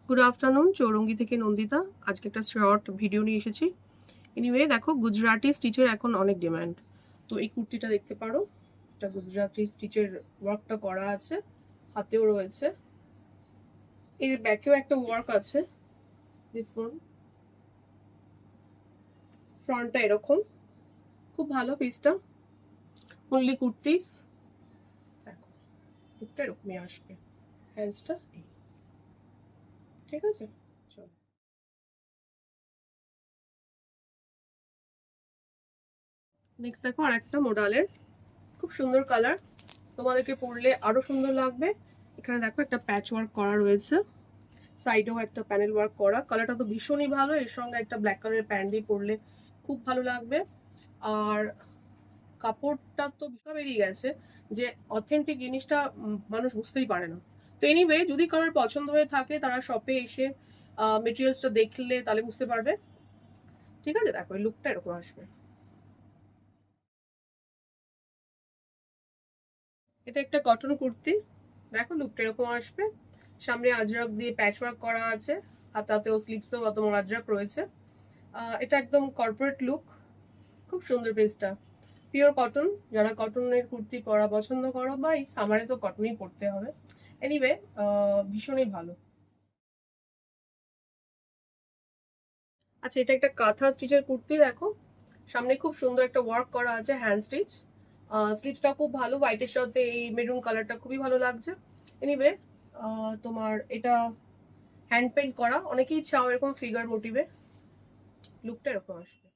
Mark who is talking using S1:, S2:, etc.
S1: Good afternoon, Chowringhee থেকে নন্দিতা। আজকে একটা শর্ট ভিডিও নিয়ে এসেছি। এনিওয়ে দেখো, গুজরাটি স্টিচের এখন অনেক ডিমান্ড। তো এই কুর্তিটা দেখতে পারো, এটা গুজরাটি স্টিচের ওয়ার্কটা করা আছে, হাতেও রয়েছে, এর ব্যাকেও একটা ওয়ার্ক আছে। দিস ওয়ান ফ্রন্টটা এরকম, খুব ভালো পিসটা। অনলি কুর্তিস, দেখো লুকটা এরকমই আসবে, হ্যান্ডসটা এই, ঠিক আছে। চলো নেক্সট দেখো আর একটা মডেলের, খুব সুন্দর কালার, তোমাদেরকে পরলে আরো সুন্দর লাগবে। এখানে দেখো একটা প্যাচ ওয়ার্ক করা রয়েছে, সাইডেও একটা প্যানেল ওয়ার্ক করা। কালারটা তো ভীষণই ভালো, এর সঙ্গে একটা ব্ল্যাক কালারের প্যান্ট দিয়ে পরলে খুব ভালো লাগবে। আর কাপড়টা তো ভীষণ বেরিয়ে গেছে, যে অথেন্টিক জিনিসটা মানুষ বুঝতেই পারে না। তো এনিওয়ে, যদি কারোর পছন্দ হয়ে থাকে তারা শপে এসে মেটেরিয়ালসটা দেখলে তাহলে বুঝতে পারবে। ঠিক আছে, দেখো এই লুকটা এরকম আসবে। এটা একটা কটন কুর্তি, দেখো লুকটা এরকম আসবে। সামনে আজরাক দিয়ে প্যাচ ওয়ার্ক করা আছে, হাতাতেও স্লিপসেও তোমার আজরাক রয়েছে। এটা একদম কর্পোরেট লুক, খুব সুন্দর পিসটা। পিওর কটন, যারা কটনের কুর্তি পরা পছন্দ করো, বা এই সামারে তো কটনই পরতে হবে। এনিওয়ে, ভীষণই ভালো। আচ্ছা, এটা একটা কাঁথা স্টিচের কুর্তি, দেখো সামনে খুব সুন্দর একটা ওয়ার্ক করা আছে, হ্যান্ড স্টিচ। স্লিপসটা খুব ভালো, হোয়াইটের সাথে এই মেরুন কালারটা খুবই ভালো লাগছে। এনিওয়ে, তোমার এটা হ্যান্ড পেন্ট করা, অনেকেই চাও এরকম ফিগার মোটিভে, লুকটা এরকম আসবে।